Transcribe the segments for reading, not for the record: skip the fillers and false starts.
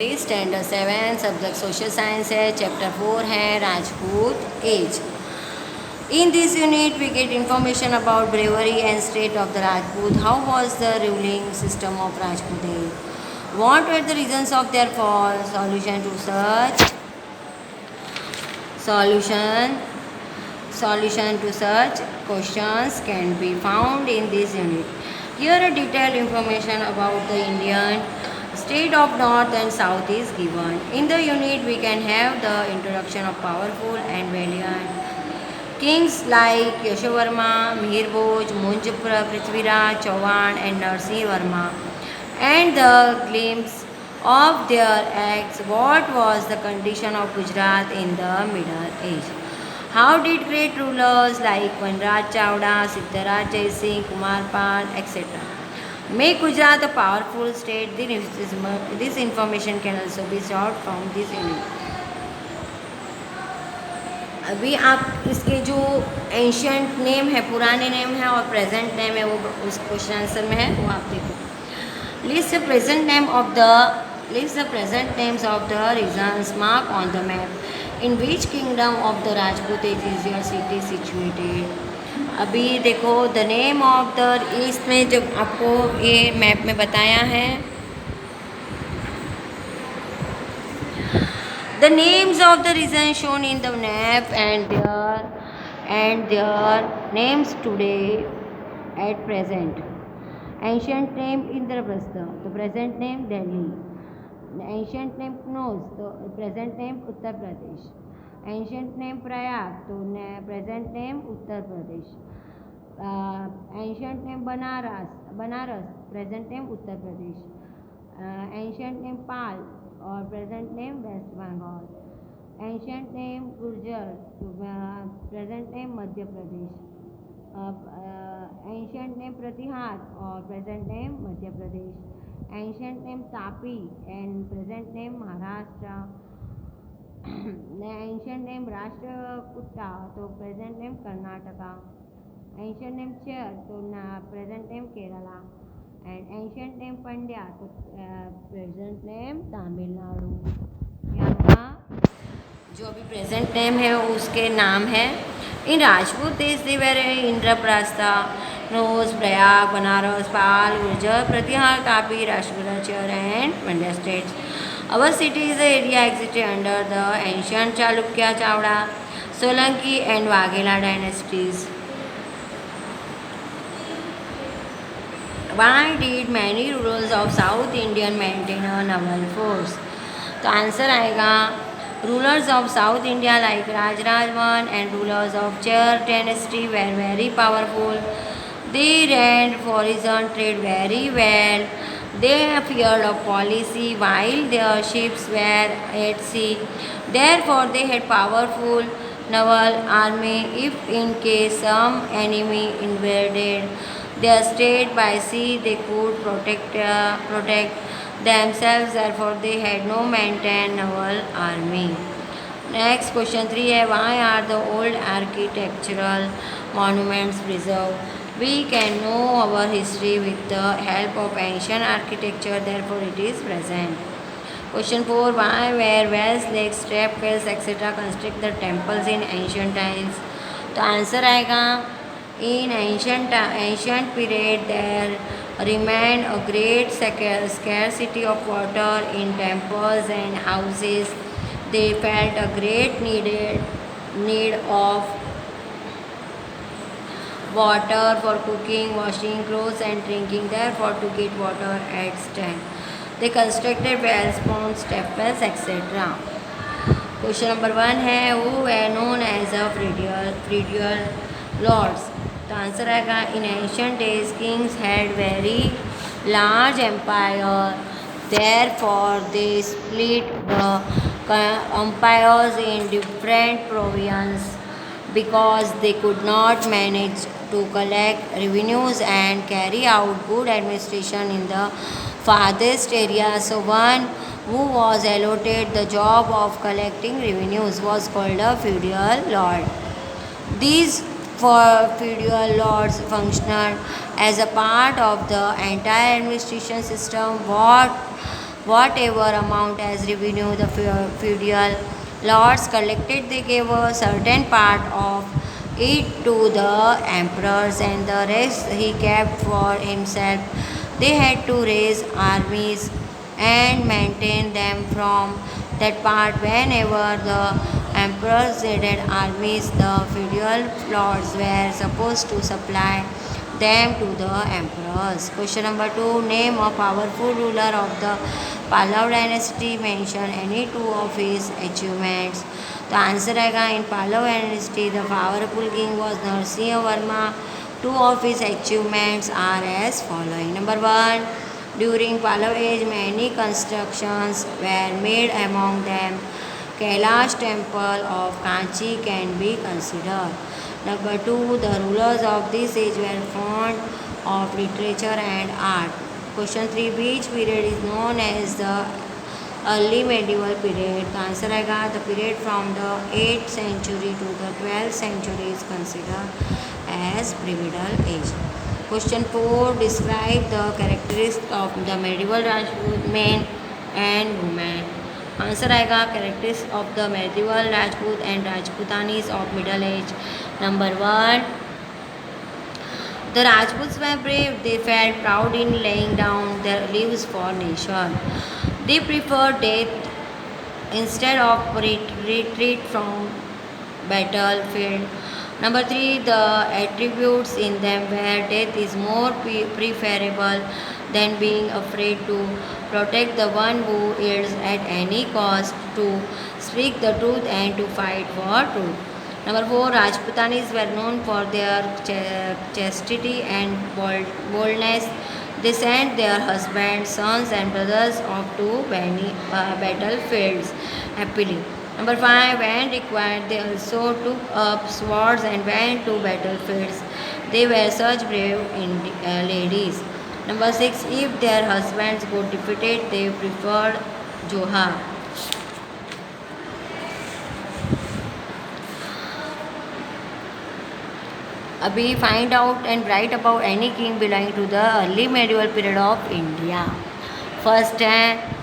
Standard 7 subject social science है। Chapter 4 है Rajput age. In this unit, we get information about bravery and state of the Rajput. How was the ruling system of Rajput age? What were the reasons of their fall? Solution Solution to such questions can be found in this unit. Here a detailed information about the Indian state of North and South is given. In the unit we can have the introduction of powerful and valiant kings like Yashovarma, Mihir Bhoj, Munj Prithviraj Chauhan and Narsingh Varma, and the glimpse of their acts. What was the condition of Gujarat in the Middle Age? How did great rulers like Vanraj Chawda, Siddharaj Jaisingh, Kumar Pal, etc. make Gujarat a powerful state? This information can also be sought from this unit. अभी आप इसके जो ancient name है, पुराने name है और present name है, वो उस क्वेश्चन आंसर में है, वो आप देखो। List the present names of the regions mark on the map. In which kingdom of the Rajput age is your city situated. अभी देखो the name of the east में जब आपको ये मैप में बताया है, the names of the regions shown in the map and their names today at present. Ancient name Indraprastha, the present name Delhi. Ancient name Knos, the present name Uttar Pradesh. Ancient name Prayag, तो present name Uttar Pradesh. Ancient name Banaras, present name Uttar Pradesh. Ancient name Pal और present name West Bengal. Ancient name Gurjar, present name Madhya Pradesh. Ancient name Pratihar और present name Madhya Pradesh. Ancient name Tapi and present name Maharashtra. Ancient name Rashtrakuta, तो present name Karnataka. Ancient name Chera, तो present name Kerala. And ancient name Pandya, तो present name Tamil Nadu. यहाँ जो अभी present name है उसके नाम है। In Rajput desh they were Indraprastha, नोज, प्रयाग, बनारस, पाल, गुर्जर, प्रतिहार, तापी, राष्ट्रकूटाचर and Pandya states. Our city is the area existed under the ancient Chalukya, Chavda, Solanki and Vaghela dynasties. Why did many rulers of South India maintain a naval force? तो आंसर आएगा rulers of South India like Rajraj I and rulers of Chair dynasty were very powerful. They ran foreign trade very well. They feared of policy while their ships were at sea. Therefore, they had powerful naval army if in case some enemy invaded their state by sea, they could protect themselves. Therefore, they had no maintained naval army. Next question 3 है, why are the old architectural monuments preserved? We can know our history with the help of ancient architecture. Therefore, it is present. Question 4, why were wells, lakes, trap wells, etc. construct the temples in ancient times? तो answer आएगा in ancient period there remained a great scarcity of water in temples and houses. They felt a great need of water for cooking, washing clothes and drinking. Therefore, to get water at stand, they constructed wells, ponds, step wells, etc. Question number 1 है, who were known as a feudal lords? तो answer आएगा in ancient days kings had very large empire, therefore they split the empires in different province because they could not manage to collect revenues and carry out good administration in the farthest areas. So one who was allotted the job of collecting revenues was called a feudal lord. These feudal lords functioned as a part of the entire administration system. whatever amount as revenue the feudal lords collected, they gave a certain part of it to the emperors, and the rest he kept for himself. They had to raise armies and maintain them from that part. Whenever the emperors needed armies, the feudal lords were supposed to supply them to the emperors. Question number 2. Name a powerful ruler of the Pallav dynasty. Mention any two of his achievements. The answer is in Pallav dynasty, the powerful king was Narasimha Varma. Two of his achievements are as following. Number 1. During Pallav age, many constructions were made, among them Kailash temple of Kanchi can be considered. Number 2. The rulers of this age were fond of literature and art. Question 3. Which period is known as the early medieval period? The answer is the period from the 8th century to the 12th century is considered as pre-Middle age. Question 4. Describe the characteristics of the medieval Rajput men and women. Answer आएगा characteristics of the medieval Rajput and Rajputanis of middle age. Number 1. The Rajputs were brave. They felt proud in laying down their lives for nation. They preferred death instead of retreat from battlefield. Number 3. The attributes in them where death is more preferable than being afraid to protect the one who yields at any cost, to speak the truth and to fight for truth. Number 4. Rajputanis were known for their chastity and boldness. They sent their husbands, sons, and brothers off to battlefields happily. Number 5. When required, they also took up swords and went to battlefields. They were such brave ladies. Number 6. If their husbands got defeated, they preferred Johar. अभी find out and write about any king belonging to the early medieval period of India. First है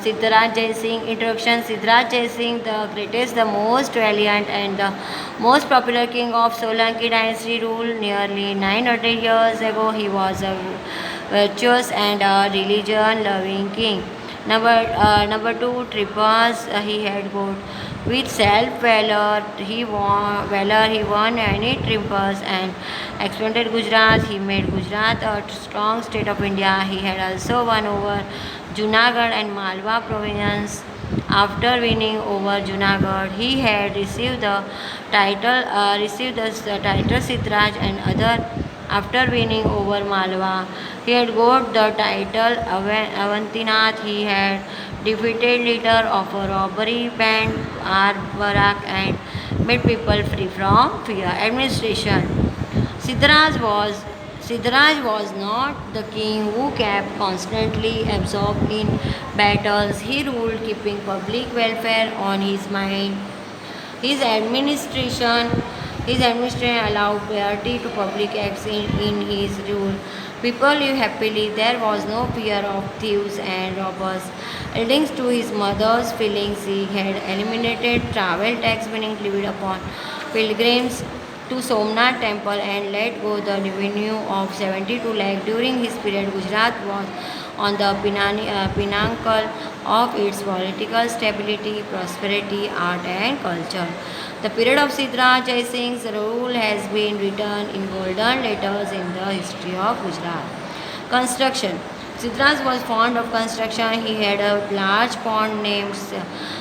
Siddharaj Jai Singh. Introduction. Siddharaj Jai Singh, the greatest, the most valiant and the most popular king of Solanki dynasty, ruled nearly 900 years ago. He was a virtuous and a religion-loving king. Number 2. Tripas. He had got with self-valor. He won many triumphs and expanded Gujarat. He made Gujarat a strong state of India. He had also won over Junagadh and Malwa province. After winning over Junagadh, he had received the title Siddharaj and other. After winning over Malwa, he had got the title Avantinath. He had defeated leader of a robbery band Barak and made people free from fear. Administration. Siddharaj was not the king who kept constantly absorbed in battles. He ruled keeping public welfare on his mind. His administration allowed priority to public acts in his rule. People lived happily. There was no fear of thieves and robbers. Leading to his mother's feelings, he had eliminated travel tax being levied upon pilgrims to Somnath temple and let go the revenue of 72 lakh. During his period, Gujarat was on the pinnacle of its political stability, prosperity, art and culture. The period of Siddharaj Jai Singh's rule has been written in golden letters in the history of Gujarat. Construction. Siddharaj was fond of construction. He had a large pond named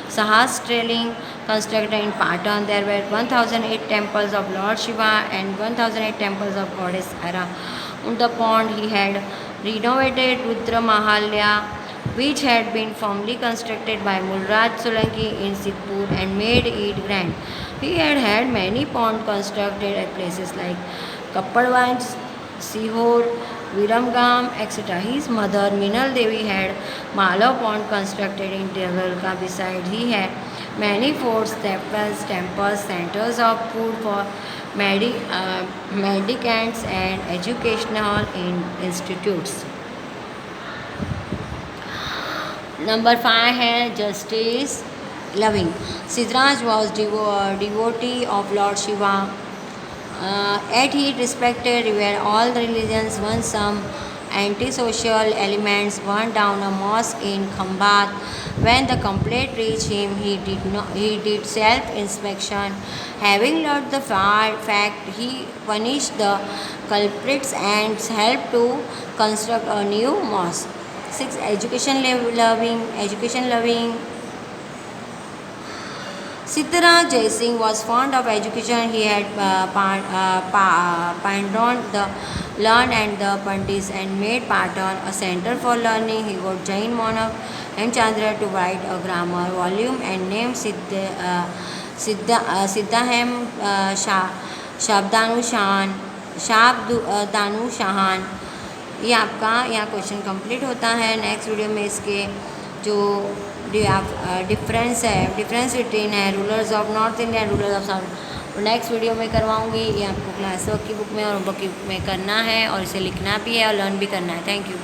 Sahasraling constructed in Patan. There were 1008 temples of Lord Shiva and 1008 temples of Goddess Hera. On the pond, he had renovated Rudra Mahalya, which had been formerly constructed by Mulraj Solanki in Sikpur, and made it grand. He had many ponds constructed at places like Kappadwanj, Sihor, Viramgam, etc. His mother Minal Devi had Malav pond constructed in Devalka. Besides, he had many forts, temples, centers of food for mendicants and educational institutes. Number 5 है justice loving. Siddharaj was devotee of Lord Shiva, yet he respected revered all the religions. Once some antisocial elements burned down a mosque in Khambat. When the complaint reached him, he did self-inspection. Having learned the fact, he punished the culprits and helped to construct a new mosque. 6. Education loving. Sitharaj Jaisingh was fond of education. He had pardoned the learned and the pandits and made Patan a center for learning. He got Jain monarch Hemchandra to write a grammar volume and named Siddhahem शाब्दानुशान। ये आपका यहाँ question complete होता है। Next video में इसके जो difference between है rulers of north India and rulers of south, next video में करवाऊंगी। ये आपको क्लास वर्क की बुक में और बुक की बुक में करना है और इसे लिखना भी है और लर्न भी करना है। Thank you.